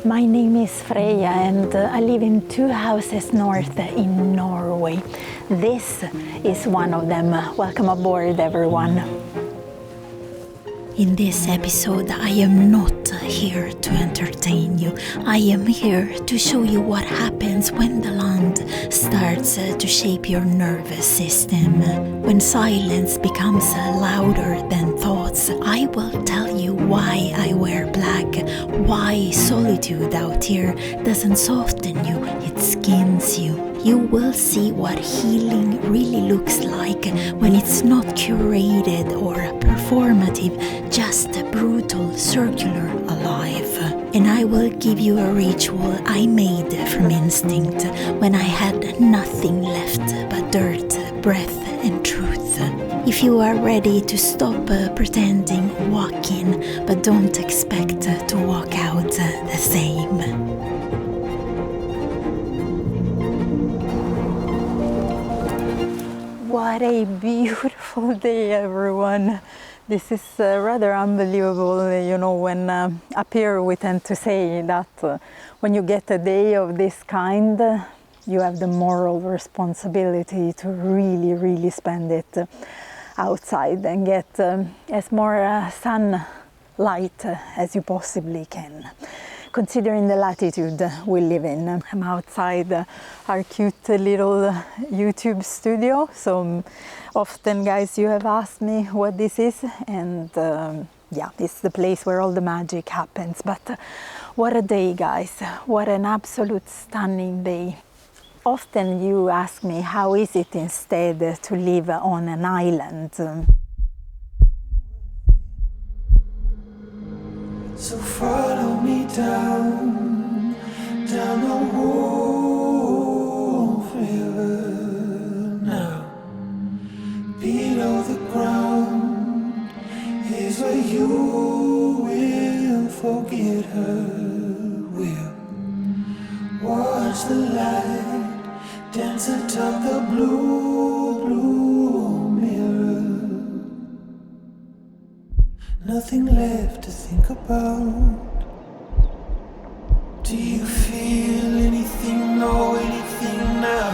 My name is Freya and I live in 2 houses north in Norway. This is one of them. Welcome aboard, everyone. In this episode, I am not here to entertain you. I am here to show you what happens when the land starts to shape your nervous system. When silence becomes louder than thoughts, I will tell you why I wear black, why solitude out here doesn't soften you, it skins you. You will see what healing really looks like when it's not curated or performative, just a brutal, circular alive. And I will give you a ritual I made from instinct when I had nothing left but dirt, breath and truth. If you are ready to stop pretending, walk in, but don't expect to walk out the same. What a beautiful day, everyone. This is rather unbelievable, when up here we tend to say that when you get a day of this kind, you have the moral responsibility to really spend it outside and get as more sunlight as you possibly can. Considering the latitude we live in, I'm outside our cute little YouTube studio. So often, guys, you have asked me what this is, and yeah, it's the place where all the magic happens. But what a day, guys! What an absolute stunning day. Often you ask me, how is it instead to live on an island? So follow me down the Wolf River now. Below the ground is where you will forget her. We'll watch the light dance atop the blue mirror. Nothing left to think about. Do you feel anything, know anything now?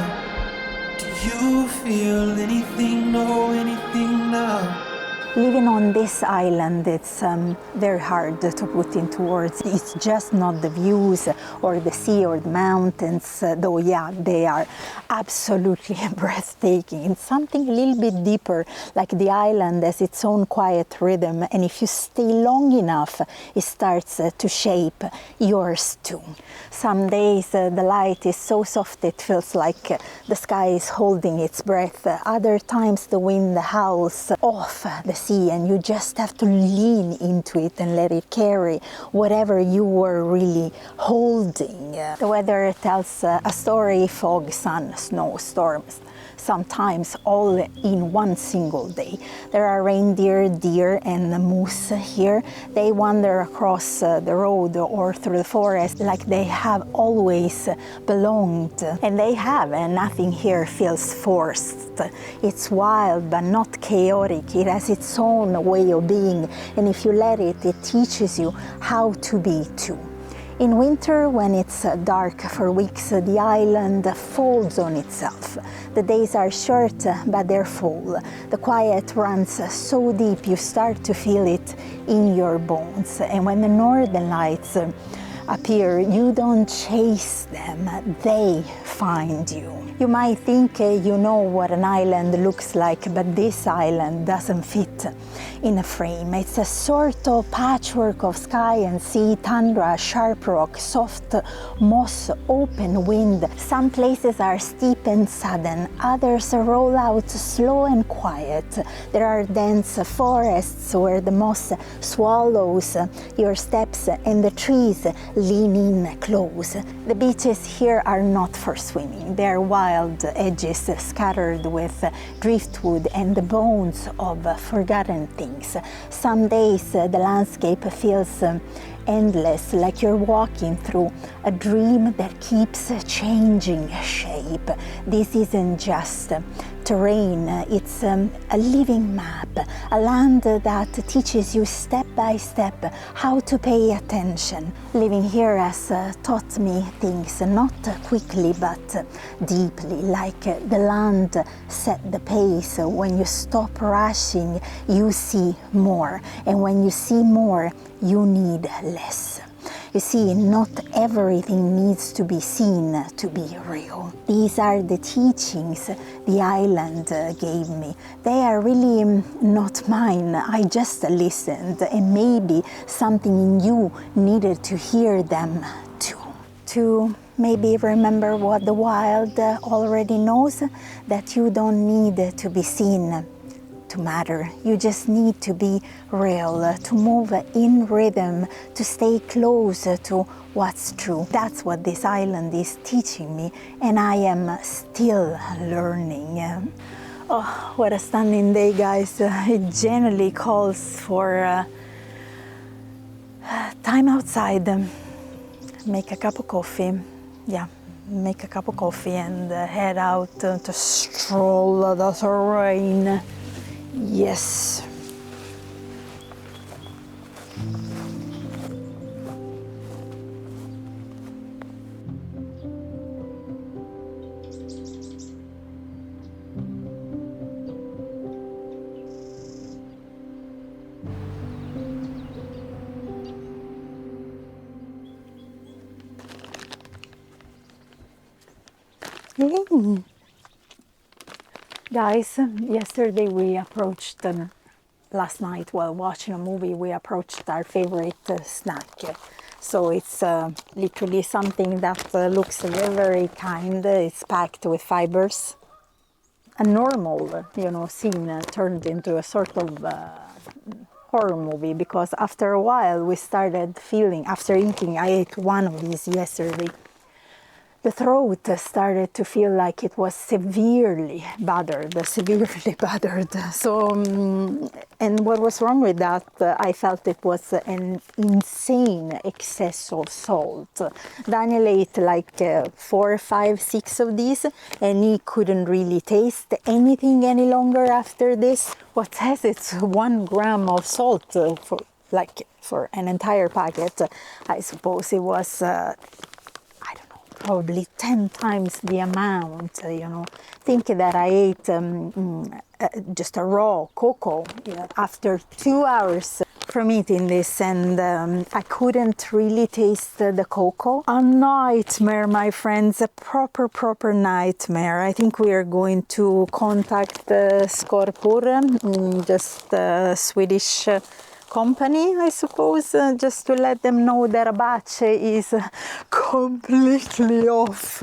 Do you feel anything, know anything now? Living on this island, it's very hard to put into words. It's just not the views or the sea or the mountains, though yeah, they are absolutely breathtaking. It's something a little bit deeper, like the island has its own quiet rhythm, and if you stay long enough, it starts to shape yours too. Some days the light is so soft it feels like the sky is holding its breath. Other times the wind howls off the sea, and you just have to lean into it and let it carry whatever you were really holding. The weather tells a story: fog, sun, snow, storms, sometimes all in one single day. There are reindeer, deer and moose here. They wander across the road or through the forest like they have always belonged. And they have, and nothing here feels forced. It's wild but not chaotic. It has its own way of being, and if you let it, it teaches you how to be too. In winter, when it's dark for weeks, the island folds on itself. The days are short, but they're full. The quiet runs so deep you start to feel it in your bones. And when the northern lights appear, you don't chase them, they find you. You might think you know what an island looks like, but this island doesn't fit in a frame. It's a sort of patchwork of sky and sea, tundra, sharp rock, soft moss, open wind. Some places are steep and sudden, others roll out slow and quiet. There are dense forests where the moss swallows your steps and the trees lean in close. The beaches here are not for swimming. They're wild edges scattered with driftwood and the bones of forgotten things. Some days the landscape feels endless, like you're walking through a dream that keeps changing shape. This isn't just terrain, it's a living map, a land that teaches you step by step how to pay attention. Living here has taught me things, not quickly but deeply, like the land set the pace. When you stop rushing, you see more, and when you see more, you need less. You see, not everything needs to be seen to be real. These are the teachings the island gave me. They are really not mine. I just listened, and maybe something in you needed to hear them too. To maybe remember what the wild already knows, that you don't need to be seen to matter. You just need to be real, to move in rhythm, to stay close to what's true. That's what this island is teaching me, and I am still learning. Oh, what a stunning day, guys. It generally calls for time outside. Make a cup of coffee. Yeah, make a cup of coffee and head out to stroll the terrain. Yes. Hey. Guys, yesterday we approached last night while watching a movie, we approached our favorite snack. So it's literally something that looks very, very kind. It's packed with fibers. A normal, scene turned into a sort of horror movie, because after a while we started feeling, after eating, I ate one of these yesterday, the throat started to feel like it was severely bothered. So, and what was wrong with that? I felt it was an insane excess of salt. Daniel ate like 4, 5, 6 of these, and he couldn't really taste anything any longer after this. What says it's 1 gram of salt for an entire packet? I suppose it was probably 10 times the amount, Think that I ate just a raw cocoa after 2 hours from eating this, and I couldn't really taste the cocoa. A nightmare, my friends, a proper nightmare. I think we are going to contact Skorpor, just a Swedish company, I suppose, just to let them know that a batch is completely off.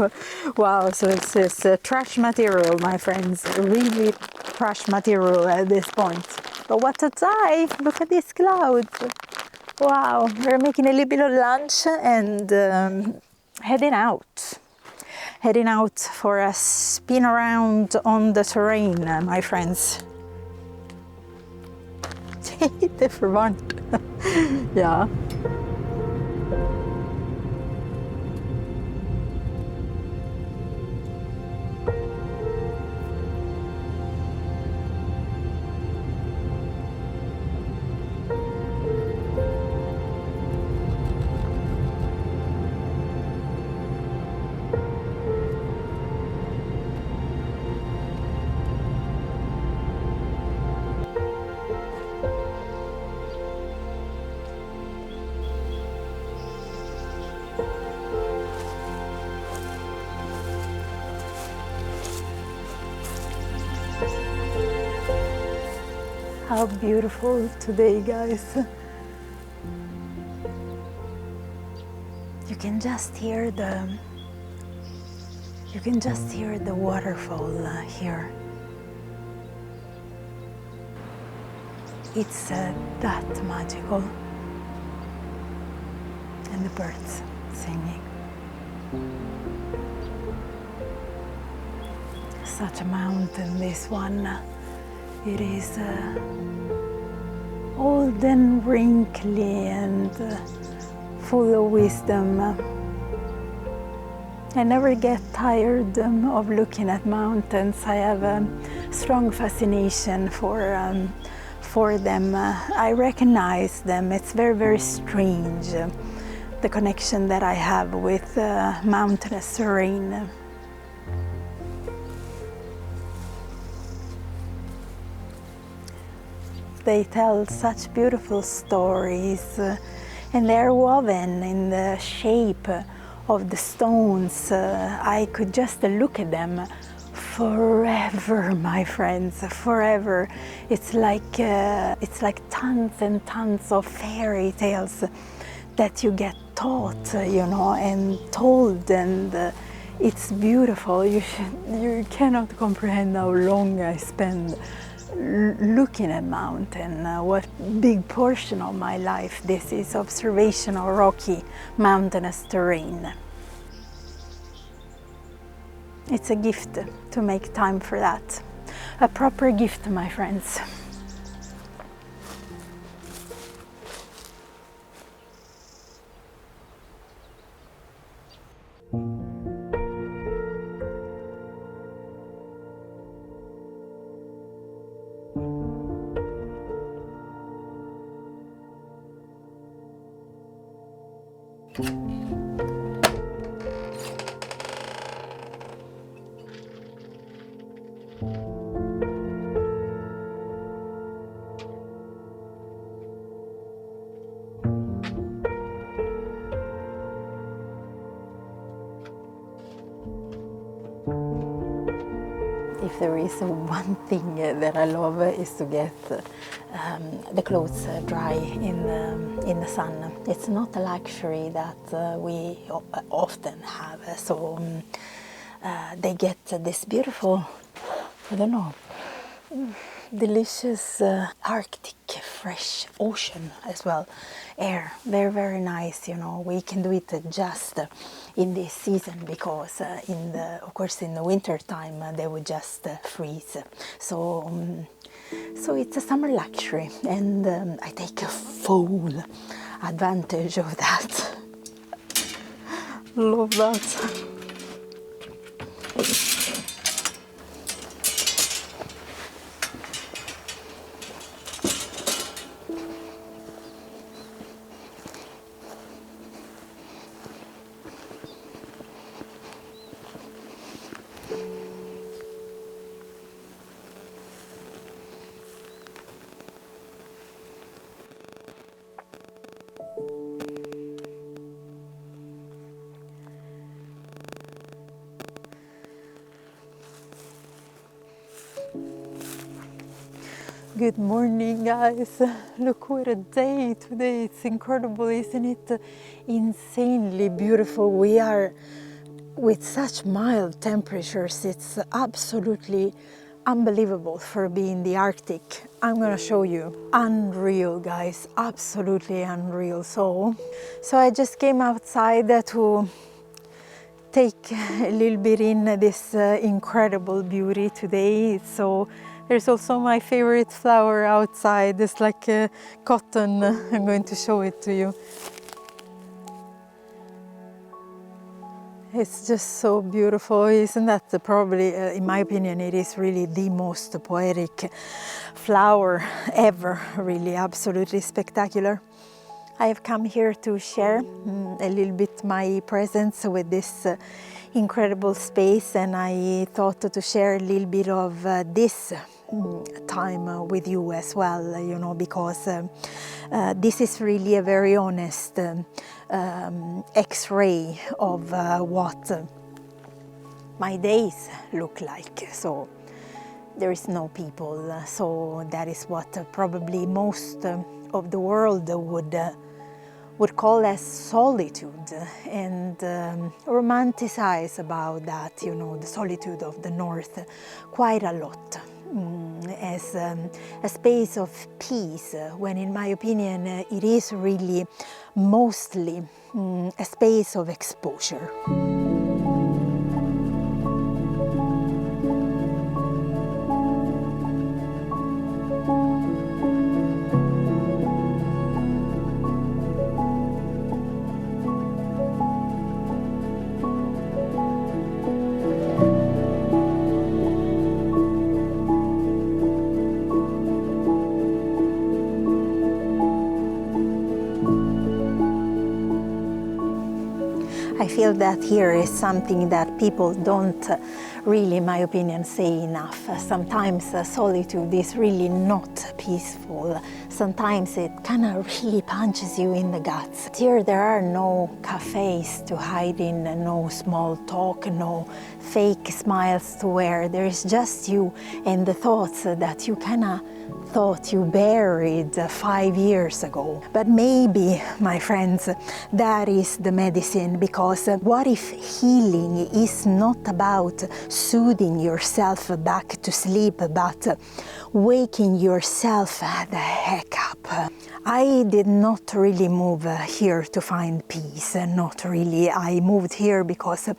Wow, so it's trash material, my friends, really trash material at this point. But what a dive! Look at these clouds. Wow, we're making a little bit of lunch and heading out for a spin around on the terrain, my friends. Det är för varmt. Ja. How beautiful today, guys. You can just hear the waterfall here. It's that magical. And the birds singing. Such a mountain, this one. It is old and wrinkly and full of wisdom. I never get tired of looking at mountains. I have a strong fascination for them. I recognize them. It's very, very strange, the connection that I have with mountainous terrain. They tell such beautiful stories, and they're woven in the shape of the stones. I could just look at them forever, my friends, forever. It's like tons and tons of fairy tales that you get taught, and told, and it's beautiful. You cannot comprehend how long I spend looking at mountain. What big portion of my life this is, observation of rocky mountainous terrain. It's a gift to make time for that. A proper gift, my friends. If there is one thing that I love is to get the clothes dry in the sun. It's not a luxury that we often have, so they get this beautiful, I don't know, delicious Arctic fresh ocean as well, air, very, very nice. We can do it just in this season, because of course in the winter time they would just freeze. So it's a summer luxury, and I take a full advantage of that. Love that. Good morning, guys. Look what a day today. It's incredible, isn't it? Insanely beautiful. We are with such mild temperatures. It's absolutely unbelievable for being the Arctic. I'm gonna show you. Unreal, guys. Absolutely unreal. So I just came outside to take a little bit in this incredible beauty today. There's also my favorite flower outside. It's like cotton. I'm going to show it to you. It's just so beautiful. Isn't that probably, in my opinion, it is really the most poetic flower ever. Really, absolutely spectacular. I have come here to share a little bit my presence with this incredible space, and I thought to share a little bit of this time with you as well, because this is really a very honest X-ray of what my days look like. So there is no people, so that is what probably most of the world would call as solitude, and romanticize about that, the solitude of the north quite a lot, as a space of peace, when in my opinion it is really mostly a space of exposure. feel that here is something that people don't really, in my opinion, say enough. Sometimes solitude is really not peaceful. Sometimes it kind of really punches you in the guts. Here there are no cafes to hide in, no small talk, no fake smiles to wear. There is just you and the thoughts that you kind of thought you buried 5 years ago. But maybe, my friends, that is the medicine, because what if healing is not about soothing yourself back to sleep, but waking yourself the heck up? I did not really move here to find peace, not really. I moved here because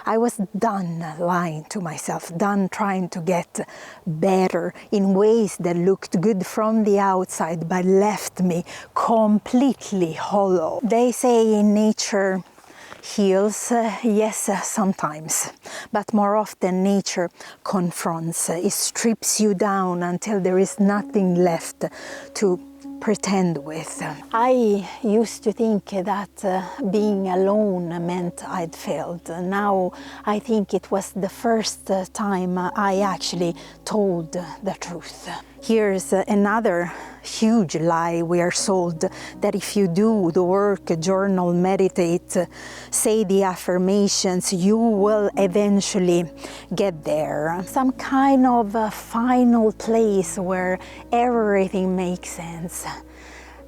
I was done lying to myself, done trying to get better in ways that looked good from the outside but left me completely hollow. They say in nature heals, yes, sometimes, but more often nature confronts. It strips you down until there is nothing left to pretend with. I used to think that being alone meant I'd failed. Now I think it was the first time I actually told the truth. Here's another huge lie we are sold, that if you do the work, journal, meditate, say the affirmations, you will eventually get there. Some kind of a final place where everything makes sense.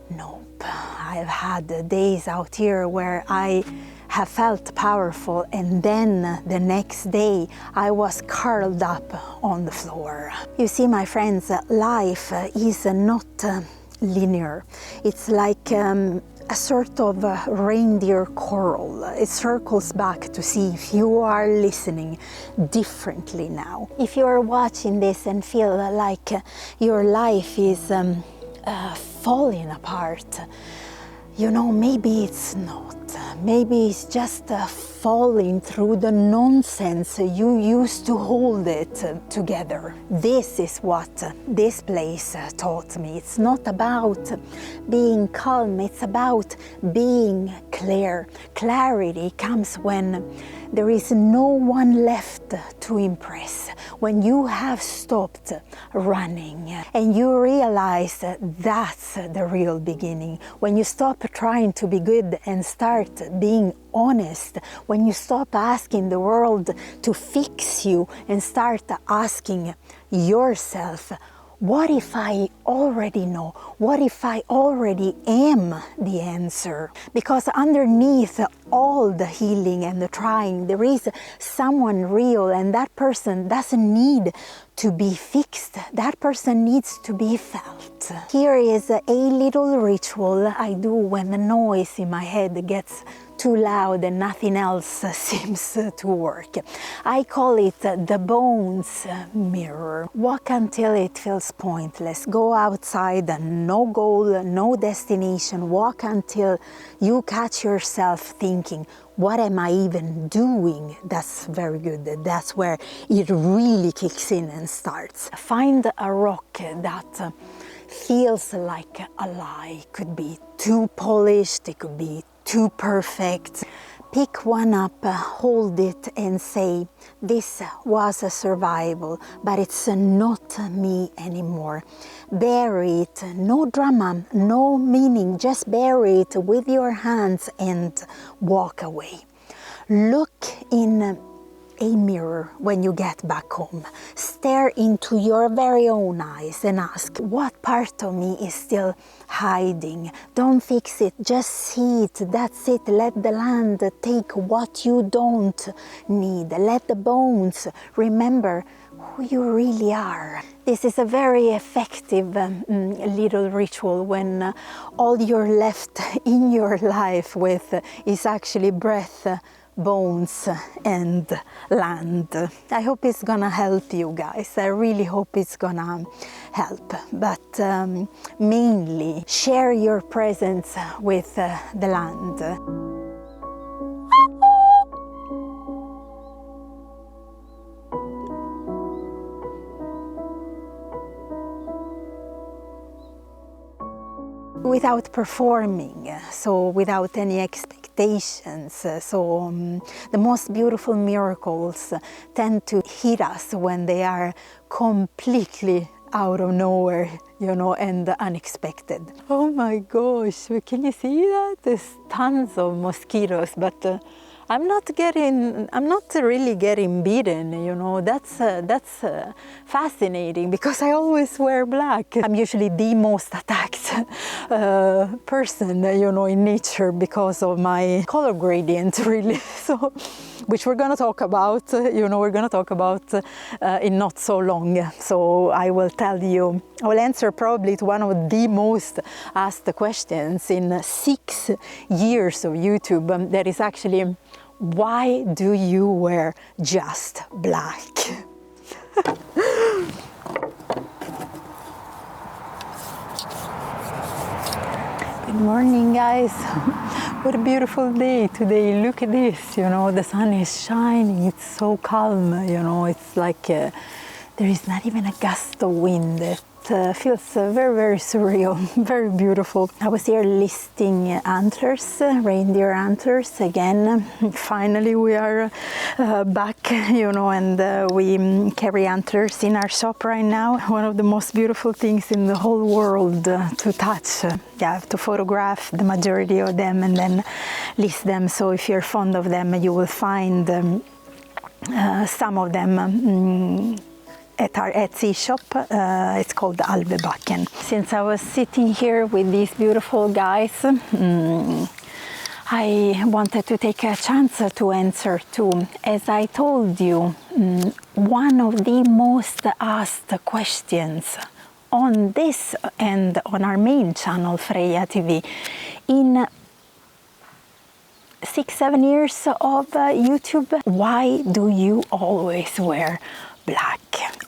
Nope. I've had days out here where I have felt powerful, and then the next day I was curled up on the floor. You see, my friends, life is not linear. It's like a sort of reindeer coral. It circles back to see if you are listening differently now. If you are watching this and feel like your life is falling apart, you know, maybe it's not. Maybe it's just falling through the nonsense you used to hold it together. This is what this place taught me. It's not about being calm, it's about being clear. Clarity comes when there is no one left to impress, when you have stopped running and you realize that's the real beginning, when you stop trying to be good and start being honest, when you stop asking the world to fix you and start asking yourself, what if I already know? What if I already am the answer? Because underneath all the healing and the trying, there is someone real, and that person doesn't need to be fixed. That person needs to be felt. Here is a little ritual I do when the noise in my head gets too loud and nothing else seems to work. I call it the bones mirror. Walk until it feels pointless. Go outside, no goal, no destination. Walk until you catch yourself thinking, what am I even doing? That's very good. That's where it really kicks in and starts. Find a rock that feels like a lie. It could be too polished, it could be too perfect. Pick one up, hold it and say, this was a survival, but it's not me anymore. Bury it, no drama, no meaning, just bury it with your hands and walk away. Look in a mirror when you get back home. Stare into your very own eyes and ask, what part of me is still hiding? Don't fix it, just see it, that's it. Let the land take what you don't need. Let the bones remember who you really are. This is a very effective little ritual when all you're left in your life with is actually breath, bones and land. I hope it's gonna help you guys. I really hope it's gonna help. But mainly share your presence with the land. Without performing, so without any expectation. manifestations. The most beautiful miracles tend to hit us when they are completely out of nowhere, you know, and unexpected. Oh my gosh, can you see that? There's tons of mosquitoes, but I'm not really getting bitten, you know. That's fascinating, because I always wear black. I'm usually the most attacked person, you know, in nature because of my color gradient, really. So, which we're gonna talk about, you know, in not so long. So I will answer probably to one of the most asked questions in 6 years of YouTube. That is actually, why do you wear just black? Good morning, guys. What a beautiful day today. Look at this, you know, the sun is shining. It's so calm, you know. It's like there is not even a gust of wind. It feels very, very surreal, very beautiful. I was here listing antlers, reindeer antlers again. Finally, we are back, you know, and we carry antlers in our shop right now. One of the most beautiful things in the whole world to touch. You have to photograph the majority of them and then list them. So if you're fond of them, you will find some of them at our Etsy shop. It's called Alvebacken. Since I was sitting here with these beautiful guys, I wanted to take a chance to answer to, as I told you, one of the most asked questions on this and on our main channel, Freya TV, in 6-7 years of YouTube. Why do you always wear black?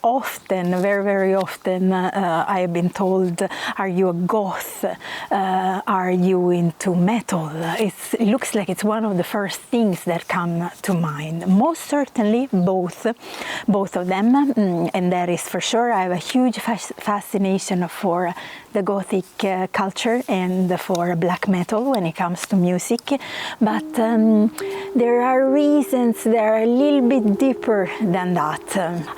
Often, very, very often, I have been told, are you a goth? Are you into metal? It looks like it's one of the first things that come to mind. Most certainly, both of them, and that is for sure. I have a huge fascination for the Gothic culture and for black metal when it comes to music, but there are reasons that are a little bit deeper than that.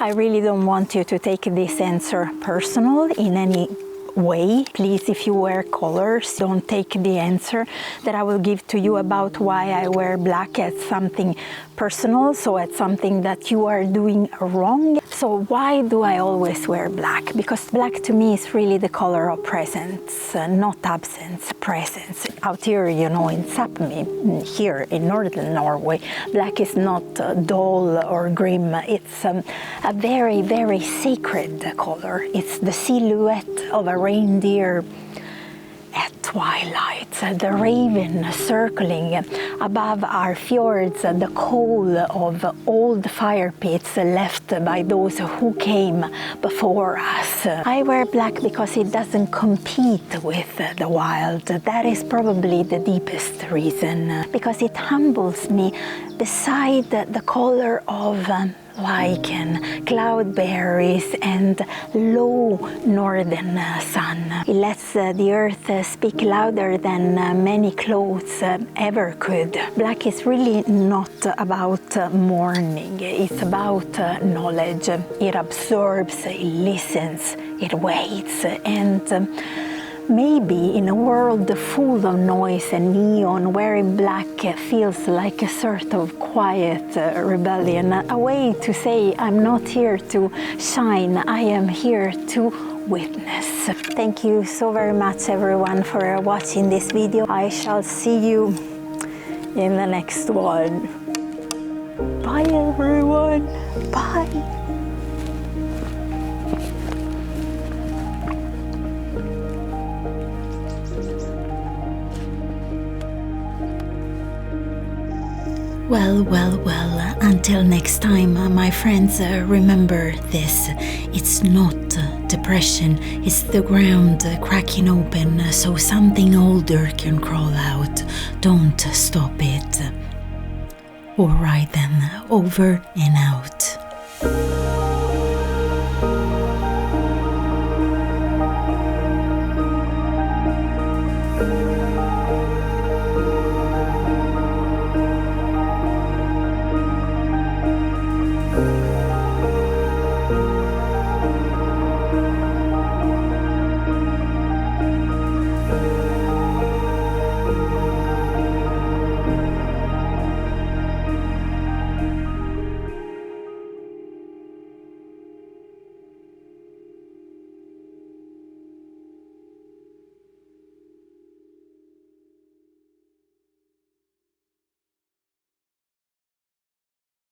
I really don't want you to take this answer personal in any way. Please, if you wear colors, don't take the answer that I will give to you about why I wear black as something personal, so as something that you are doing wrong. So why do I always wear black? Because black to me is really the color of presence, not absence, presence. Out here, you know, in Sápmi, here in Northern Norway, black is not dull or grim. It's a very, very sacred color. It's the silhouette of a reindeer at twilight, the raven circling above our fjords, the coal of old fire pits left by those who came before us. I wear black because it doesn't compete with the wild. That is probably the deepest reason, because it humbles me beside the color of lichen, cloudberries, and low northern sun. It lets the earth speak louder than many clothes ever could. Black is really not about mourning, it's about knowledge. It absorbs, it listens, it waits, and maybe in a world full of noise and neon, wearing black feels like a sort of quiet rebellion, a way to say, I'm not here to shine, I am here to witness. Thank you so very much, everyone, for watching this video. I shall see you in the next one. Bye, everyone. Bye. Well, until next time, my friends, remember this. It's not depression, it's the ground cracking open so something older can crawl out. Don't stop it. Alright then, over and out.